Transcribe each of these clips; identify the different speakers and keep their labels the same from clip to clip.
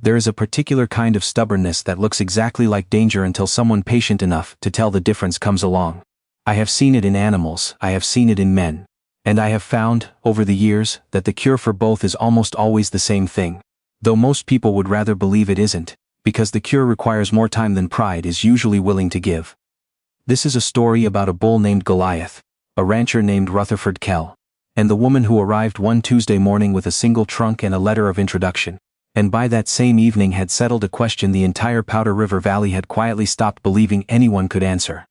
Speaker 1: There is a particular kind of stubbornness that looks exactly like danger until someone patient enough to tell the difference comes along. I have seen it in animals, I have seen it in men. And I have found, over the years, that the cure for both is almost always the same thing. Though most people would rather believe it isn't, because the cure requires more time than pride is usually willing to give. This is a story about a bull named Goliath, a rancher named Rutherford Kell, and the woman who arrived one Tuesday morning with a single trunk and a letter of introduction, and by that same evening had settled a question the entire Powder River Valley had quietly stopped believing anyone could answer.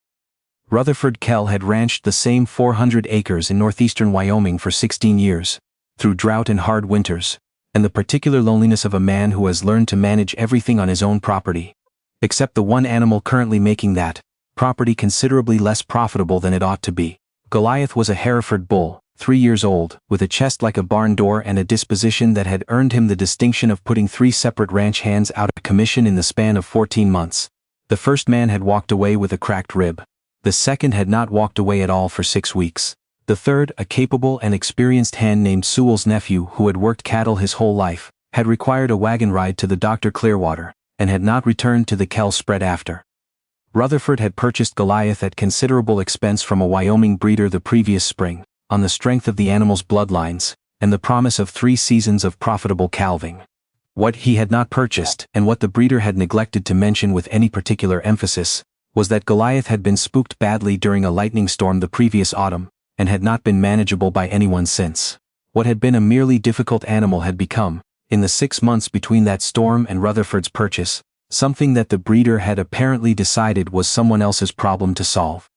Speaker 1: Rutherford Kell had ranched the same 400 acres in northeastern Wyoming for 16 years, through drought and hard winters, and the particular loneliness of a man who has learned to manage everything on his own property, except the one animal currently making that property considerably less profitable than it ought to be. Goliath was a Hereford bull, 3 years old, with a chest like a barn door and a disposition that had earned him the distinction of putting 3 separate ranch hands out of commission in the span of 14 months. The first man had walked away with a cracked rib. The second had not walked away at all for 6 weeks. The third, a capable and experienced hand named Sewell's nephew who had worked cattle his whole life, had required a wagon ride to the Dr. Clearwater, and had not returned to the Kell spread after. Rutherford had purchased Goliath at considerable expense from a Wyoming breeder the previous spring, on the strength of the animal's bloodlines, and the promise of 3 seasons of profitable calving. What he had not purchased, and what the breeder had neglected to mention with any particular emphasis, was that Goliath had been spooked badly during a lightning storm the previous autumn, and had not been manageable by anyone since. What had been a merely difficult animal had become, in the 6 months between that storm and Rutherford's purchase, something that the breeder had apparently decided was someone else's problem to solve.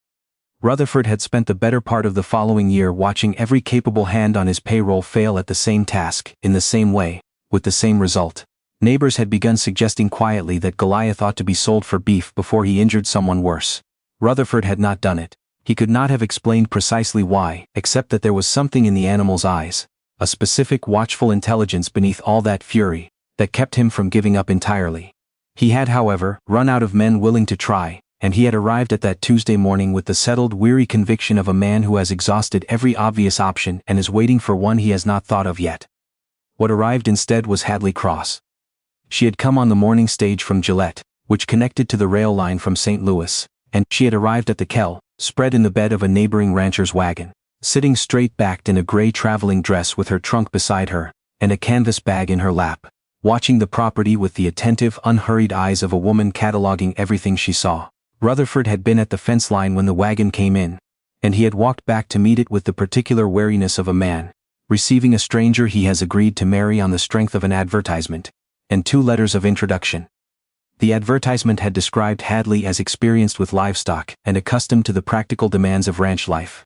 Speaker 1: Rutherford had spent the better part of the following year watching every capable hand on his payroll fail at the same task, in the same way, with the same result. Neighbors had begun suggesting quietly that Goliath ought to be sold for beef before he injured someone worse. Rutherford had not done it. He could not have explained precisely why, except that there was something in the animal's eyes, a specific watchful intelligence beneath all that fury, that kept him from giving up entirely. He had, however, run out of men willing to try, and he had arrived at that Tuesday morning with the settled, weary conviction of a man who has exhausted every obvious option and is waiting for one he has not thought of yet. What arrived instead was Hadley Cross. She had come on the morning stage from Gillette, which connected to the rail line from St. Louis, and she had arrived at the Kell, spread in the bed of a neighboring rancher's wagon, sitting straight-backed in a gray traveling dress with her trunk beside her, and a canvas bag in her lap, watching the property with the attentive, unhurried eyes of a woman cataloging everything she saw. Rutherford had been at the fence line when the wagon came in, and he had walked back to meet it with the particular wariness of a man, receiving a stranger he has agreed to marry on the strength of an advertisement, and 2 letters of introduction. The advertisement had described Hadley as experienced with livestock and accustomed to the practical demands of ranch life.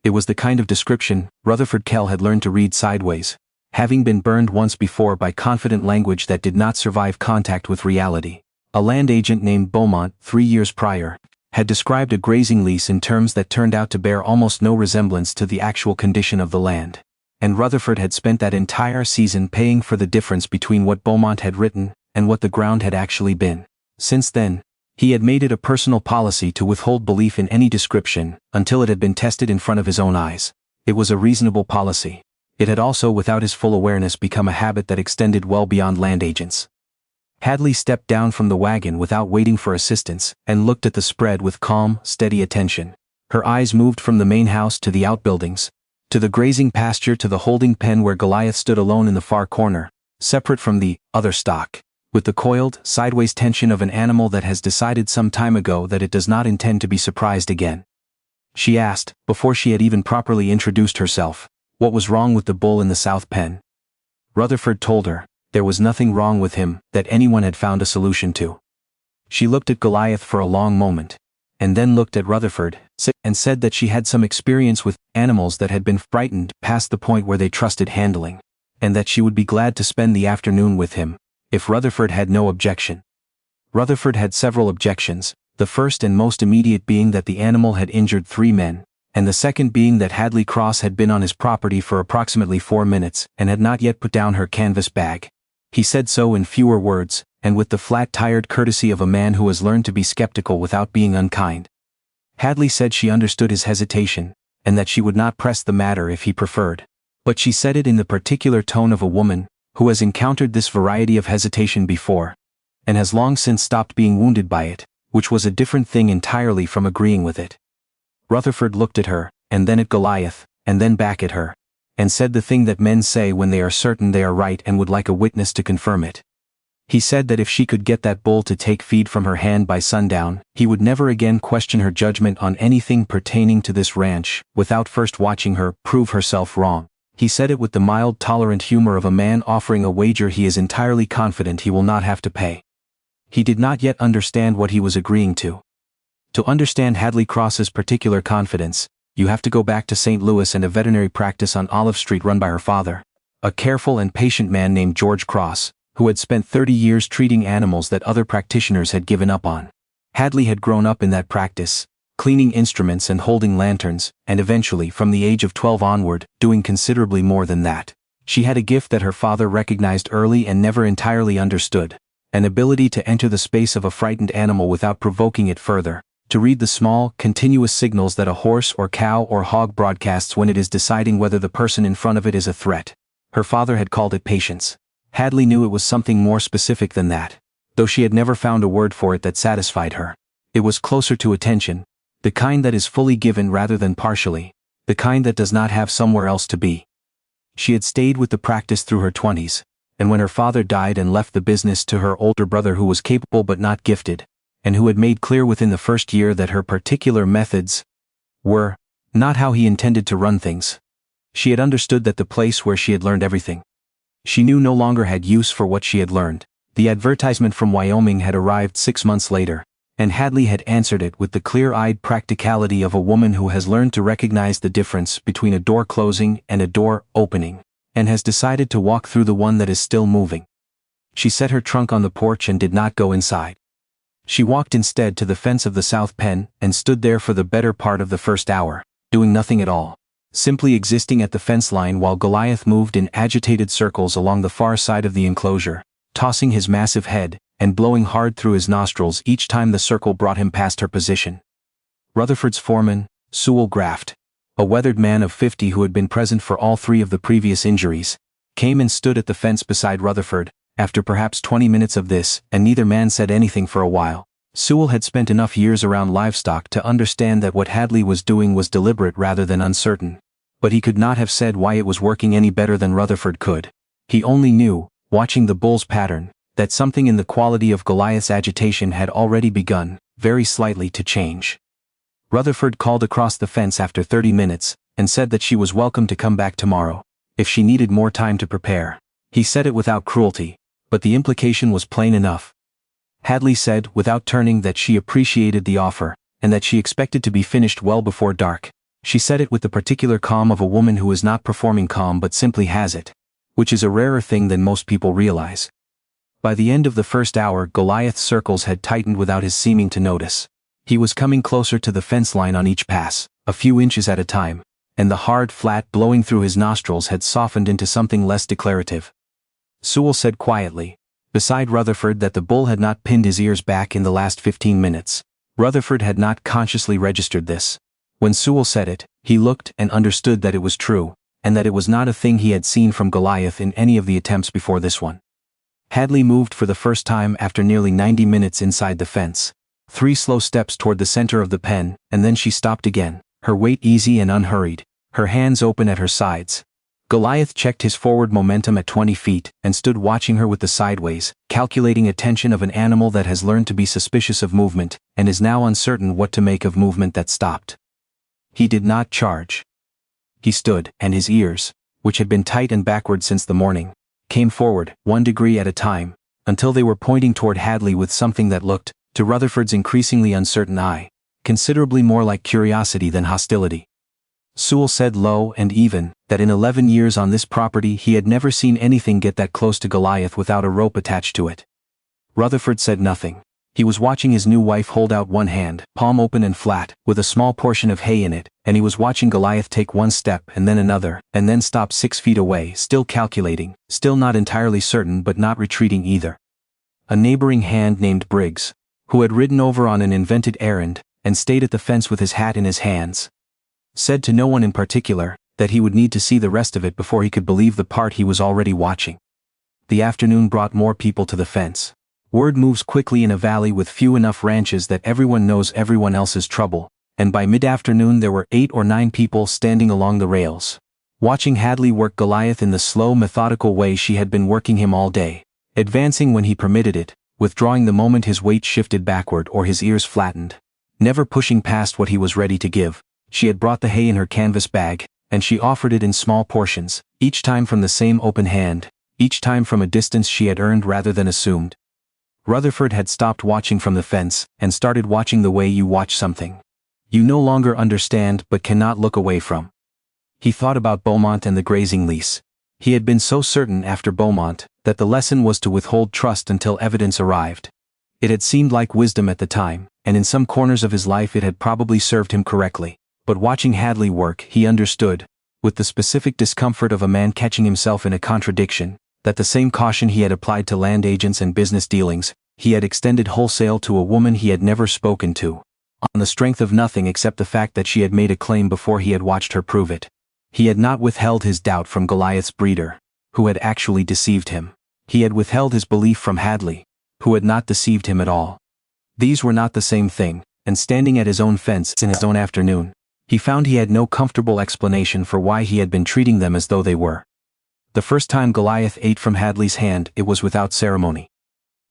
Speaker 1: It was the kind of description Rutherford Kell had learned to read sideways, having been burned once before by confident language that did not survive contact with reality. A land agent named Beaumont, 3 years prior, had described a grazing lease in terms that turned out to bear almost no resemblance to the actual condition of the land. And Rutherford had spent that entire season paying for the difference between what Beaumont had written and what the ground had actually been. Since then, he had made it a personal policy to withhold belief in any description until it had been tested in front of his own eyes. It was a reasonable policy. It had also, without his full awareness, become a habit that extended well beyond land agents. Hadley stepped down from the wagon without waiting for assistance and looked at the spread with calm, steady attention. Her eyes moved from the main house to the outbuildings, to the grazing pasture, to the holding pen where Goliath stood alone in the far corner, separate from the other stock, with the coiled, sideways tension of an animal that has decided some time ago that it does not intend to be surprised again. She asked, before she had even properly introduced herself, what was wrong with the bull in the south pen. Rutherford told her there was nothing wrong with him that anyone had found a solution to. She looked at Goliath for a long moment, and then looked at Rutherford, and said that she had some experience with animals that had been frightened past the point where they trusted handling, and that she would be glad to spend the afternoon with him, if Rutherford had no objection. Rutherford had several objections, the first and most immediate being that the animal had injured 3 men, and the second being that Hadley Cross had been on his property for approximately 4 minutes and had not yet put down her canvas bag. He said so in fewer words, and with the flat, tired courtesy of a man who has learned to be skeptical without being unkind. Hadley said she understood his hesitation, and that she would not press the matter if he preferred. But she said it in the particular tone of a woman who has encountered this variety of hesitation before, and has long since stopped being wounded by it, which was a different thing entirely from agreeing with it. Rutherford looked at her, and then at Goliath, and then back at her, and said the thing that men say when they are certain they are right and would like a witness to confirm it. He said that if she could get that bull to take feed from her hand by sundown, he would never again question her judgment on anything pertaining to this ranch, without first watching her prove herself wrong. He said it with the mild, tolerant humor of a man offering a wager he is entirely confident he will not have to pay. He did not yet understand what he was agreeing to. To understand Hadley Cross's particular confidence, you have to go back to St. Louis and a veterinary practice on Olive Street run by her father, a careful and patient man named George Cross, who had spent 30 years treating animals that other practitioners had given up on. Hadley had grown up in that practice, cleaning instruments and holding lanterns, and eventually, from the age of 12 onward, doing considerably more than that. She had a gift that her father recognized early and never entirely understood, an ability to enter the space of a frightened animal without provoking it further, to read the small, continuous signals that a horse or cow or hog broadcasts when it is deciding whether the person in front of it is a threat. Her father had called it patience. Hadley knew it was something more specific than that, though she had never found a word for it that satisfied her. It was closer to attention, the kind that is fully given rather than partially, the kind that does not have somewhere else to be. She had stayed with the practice through her 20s, and when her father died and left the business to her older brother who was capable but not gifted, and who had made clear within the first year that her particular methods were not how he intended to run things, she had understood that the place where she had learned everything, she knew no longer had use for what she had learned. The advertisement from Wyoming had arrived 6 months later, and Hadley had answered it with the clear-eyed practicality of a woman who has learned to recognize the difference between a door closing and a door opening, and has decided to walk through the one that is still moving. She set her trunk on the porch and did not go inside. She walked instead to the fence of the south pen and stood there for the better part of the first hour, doing nothing at all, simply existing at the fence line while Goliath moved in agitated circles along the far side of the enclosure, tossing his massive head and blowing hard through his nostrils each time the circle brought him past her position. Rutherford's foreman, Sewell Graft, a weathered man of 50 who had been present for all 3 of the previous injuries, came and stood at the fence beside Rutherford, after perhaps 20 minutes of this, and neither man said anything for a while. Sewell had spent enough years around livestock to understand that what Hadley was doing was deliberate rather than uncertain, but he could not have said why it was working any better than Rutherford could. He only knew, watching the bull's pattern, that something in the quality of Goliath's agitation had already begun, very slightly, to change. Rutherford called across the fence after 30 minutes, and said that she was welcome to come back tomorrow, if she needed more time to prepare. He said it without cruelty, but the implication was plain enough. Hadley said, without turning, that she appreciated the offer, and that she expected to be finished well before dark. She said it with the particular calm of a woman who is not performing calm but simply has it, which is a rarer thing than most people realize. By the end of the first hour, Goliath's circles had tightened without his seeming to notice. He was coming closer to the fence line on each pass, a few inches at a time, and the hard flat blowing through his nostrils had softened into something less declarative. Sewell said quietly, beside Rutherford, that the bull had not pinned his ears back in the last 15 minutes. Rutherford had not consciously registered this. When Sewell said it, he looked and understood that it was true, and that it was not a thing he had seen from Goliath in any of the attempts before this one. Hadley moved for the first time after nearly 90 minutes inside the fence. 3 slow steps toward the center of the pen, and then she stopped again, her weight easy and unhurried, her hands open at her sides. Goliath checked his forward momentum at 20 feet and stood watching her with the sideways, calculating attention of an animal that has learned to be suspicious of movement and is now uncertain what to make of movement that stopped. He did not charge. He stood, and his ears, which had been tight and backward since the morning, came forward, 1 degree at a time, until they were pointing toward Hadley with something that looked, to Rutherford's increasingly uncertain eye, considerably more like curiosity than hostility. Sewell said low and even, that in 11 years on this property he had never seen anything get that close to Goliath without a rope attached to it. Rutherford said nothing. He was watching his new wife hold out one hand, palm open and flat, with a small portion of hay in it, and he was watching Goliath take 1 step and then another, and then stop 6 feet away, still calculating, still not entirely certain but not retreating either. A neighboring hand named Briggs, who had ridden over on an invented errand, and stayed at the fence with his hat in his hands, said to no one in particular, that he would need to see the rest of it before he could believe the part he was already watching. the afternoon brought more people to the fence. Word moves quickly in a valley with few enough ranches that everyone knows everyone else's trouble, and by mid-afternoon there were 8 or 9 people standing along the rails, watching Hadley work Goliath in the slow, methodical way she had been working him all day, advancing when he permitted it, withdrawing the moment his weight shifted backward or his ears flattened, never pushing past what he was ready to give. She had brought the hay in her canvas bag, and she offered it in small portions, each time from the same open hand, each time from a distance she had earned rather than assumed. Rutherford had stopped watching from the fence, and started watching the way you watch something you no longer understand but cannot look away from. He thought about Beaumont and the grazing lease. He had been so certain after Beaumont that the lesson was to withhold trust until evidence arrived. It had seemed like wisdom at the time, and in some corners of his life it had probably served him correctly, but watching Hadley work he understood, with the specific discomfort of a man catching himself in a contradiction, that the same caution he had applied to land agents and business dealings, he had extended wholesale to a woman he had never spoken to, on the strength of nothing except the fact that she had made a claim before he had watched her prove it. He had not withheld his doubt from Goliath's breeder, who had actually deceived him. He had withheld his belief from Hadley, who had not deceived him at all. These were not the same thing, and standing at his own fence in his own afternoon, he found he had no comfortable explanation for why he had been treating them as though they were. The first time Goliath ate from Hadley's hand it was without ceremony.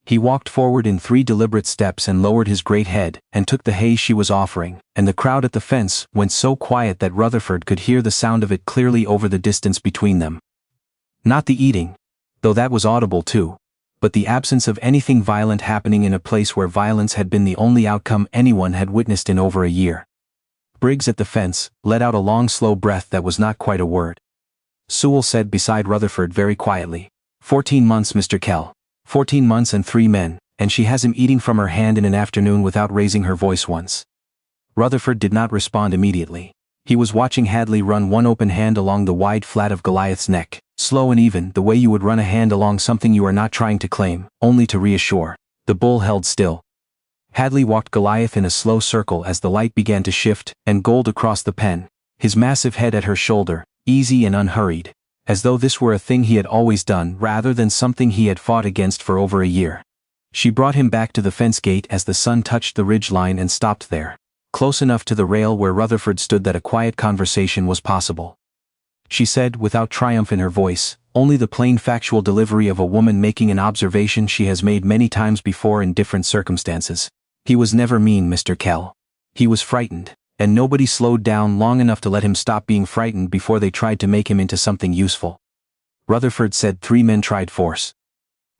Speaker 1: He walked forward in 3 deliberate steps and lowered his great head and took the hay she was offering, and the crowd at the fence went so quiet that Rutherford could hear the sound of it clearly over the distance between them. Not the eating, though that was audible too, but the absence of anything violent happening in a place where violence had been the only outcome anyone had witnessed in over a year. Briggs at the fence let out a long slow breath that was not quite a word. Sewell said beside Rutherford very quietly, 14 months, Mr. Kell. 14 months and 3 men, and she has him eating from her hand in an afternoon without raising her voice once. Rutherford did not respond immediately. He was watching Hadley run one open hand along the wide flat of Goliath's neck, slow and even, the way you would run a hand along something you are not trying to claim, only to reassure. The bull held still. Hadley walked Goliath in a slow circle as the light began to shift and gold across the pen, his massive head at her shoulder, easy and unhurried, as though this were a thing he had always done rather than something he had fought against for over a year. She brought him back to the fence gate as the sun touched the ridge line and stopped there, close enough to the rail where Rutherford stood that a quiet conversation was possible. She said, without triumph in her voice, only the plain factual delivery of a woman making an observation she has made many times before in different circumstances. He was never mean, Mr. Kell. He was frightened, and nobody slowed down long enough to let him stop being frightened before they tried to make him into something useful. Rutherford said 3 men tried force.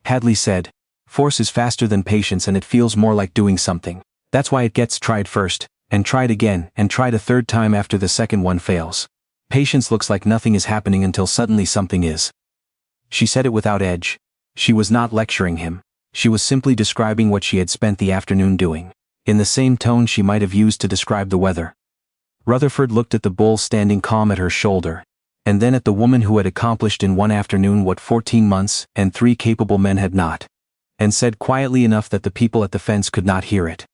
Speaker 1: Hadley said, force is faster than patience and it feels more like doing something. That's why it gets tried first, and tried again, and tried a 3rd time after the second one fails. Patience looks like nothing is happening until suddenly something is. She said it without edge. She was not lecturing him. She was simply describing what she had spent the afternoon doing, in the same tone she might have used to describe the weather. Rutherford looked at the bull standing calm at her shoulder, and then at the woman who had accomplished in one afternoon what 14 months and 3 capable men had not, and said quietly enough that the people at the fence could not hear it,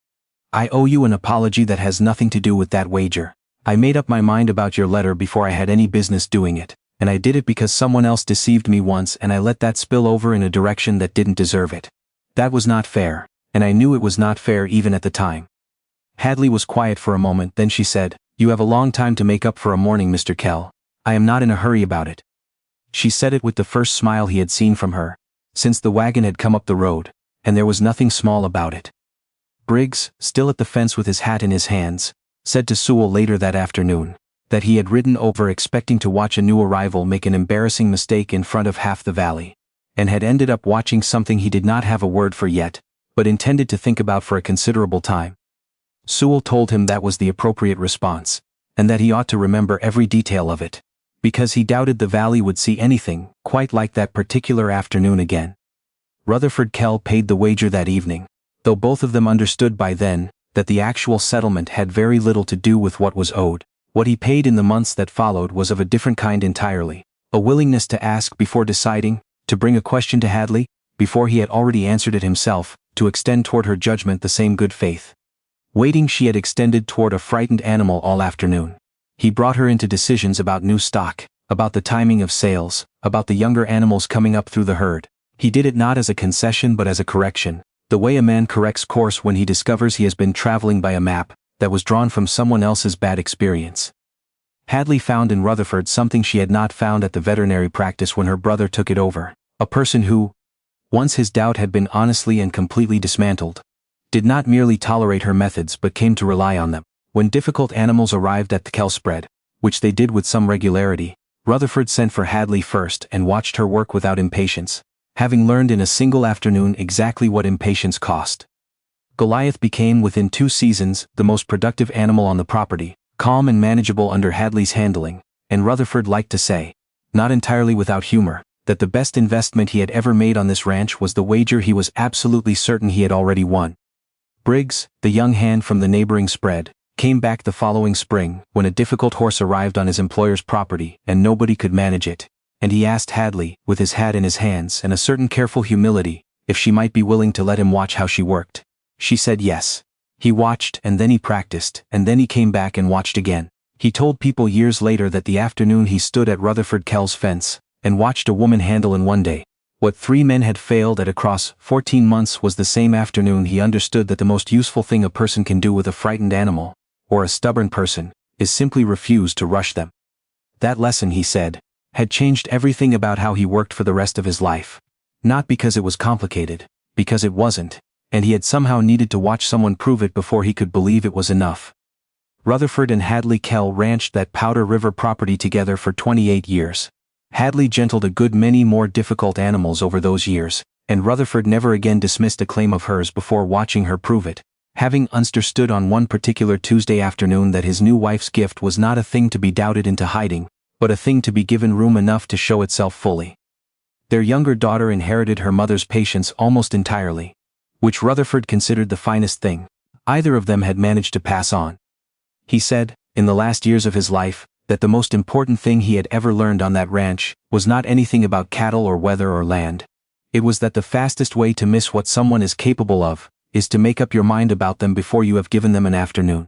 Speaker 1: I owe you an apology that has nothing to do with that wager. I made up my mind about your letter before I had any business doing it, and I did it because someone else deceived me once and I let that spill over in a direction that didn't deserve it. That was not fair, and I knew it was not fair even at the time. Hadley was quiet for a moment, then she said, you have a long time to make up for a morning, Mr. Kell. I am not in a hurry about it. She said it with the first smile he had seen from her, since the wagon had come up the road, and there was nothing small about it. Briggs, still at the fence with his hat in his hands, said to Sewell later that afternoon, that he had ridden over expecting to watch a new arrival make an embarrassing mistake in front of half the valley, and had ended up watching something he did not have a word for yet, but intended to think about for a considerable time. Sewell told him that was the appropriate response, and that he ought to remember every detail of it, because he doubted the valley would see anything quite like that particular afternoon again. Rutherford Kell paid the wager that evening, though both of them understood by then that the actual settlement had very little to do with what was owed. What he paid in the months that followed was of a different kind entirely, a willingness to ask before deciding, to bring a question to Hadley, before he had already answered it himself, to extend toward her judgment the same good faith. Waiting she had extended toward a frightened animal all afternoon. He brought her into decisions about new stock, about the timing of sales, about the younger animals coming up through the herd. He did it not as a concession but as a correction, the way a man corrects course when he discovers he has been traveling by a map that was drawn from someone else's bad experience. Hadley found in Rutherford something she had not found at the veterinary practice when her brother took it over, a person who, once his doubt had been honestly and completely dismantled, did not merely tolerate her methods but came to rely on them. When difficult animals arrived at the Kell spread, which they did with some regularity, Rutherford sent for Hadley first and watched her work without impatience, having learned in a single afternoon exactly what impatience cost. Goliath became within 2 seasons the most productive animal on the property, calm and manageable under Hadley's handling, and Rutherford liked to say, not entirely without humor, that the best investment he had ever made on this ranch was the wager he was absolutely certain he had already won. Briggs, the young hand from the neighboring spread, came back the following spring when a difficult horse arrived on his employer's property and nobody could manage it, and he asked Hadley, with his hat in his hands and a certain careful humility, if she might be willing to let him watch how she worked. She said yes. He watched and then he practiced and then he came back and watched again. He told people years later that the afternoon he stood at Rutherford Kell's fence and watched a woman handle in one day what 3 men had failed at across 14 months was the same afternoon he understood that the most useful thing a person can do with a frightened animal, or a stubborn person, is simply refuse to rush them. That lesson, he said, had changed everything about how he worked for the rest of his life. Not because it was complicated, because it wasn't, and he had somehow needed to watch someone prove it before he could believe it was enough. Rutherford and Hadley Kell ranched that Powder River property together for 28 years. Hadley gentled a good many more difficult animals over those years, and Rutherford never again dismissed a claim of hers before watching her prove it, having understood on one particular Tuesday afternoon that his new wife's gift was not a thing to be doubted into hiding, but a thing to be given room enough to show itself fully. Their younger daughter inherited her mother's patience almost entirely, which Rutherford considered the finest thing either of them had managed to pass on. He said, in the last years of his life, that the most important thing he had ever learned on that ranch was not anything about cattle or weather or land. It was that the fastest way to miss what someone is capable of is to make up your mind about them before you have given them an afternoon.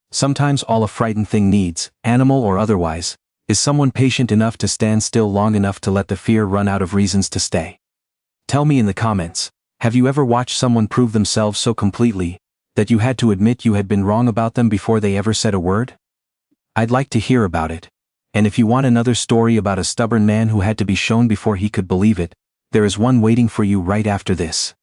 Speaker 1: Sometimes all a frightened thing needs, animal or otherwise, is someone patient enough to stand still long enough to let the fear run out of reasons to stay. Tell me in the comments, have you ever watched someone prove themselves so completely that you had to admit you had been wrong about them before they ever said a word? I'd like to hear about it. And if you want another story about a stubborn man who had to be shown before he could believe it, there is one waiting for you right after this.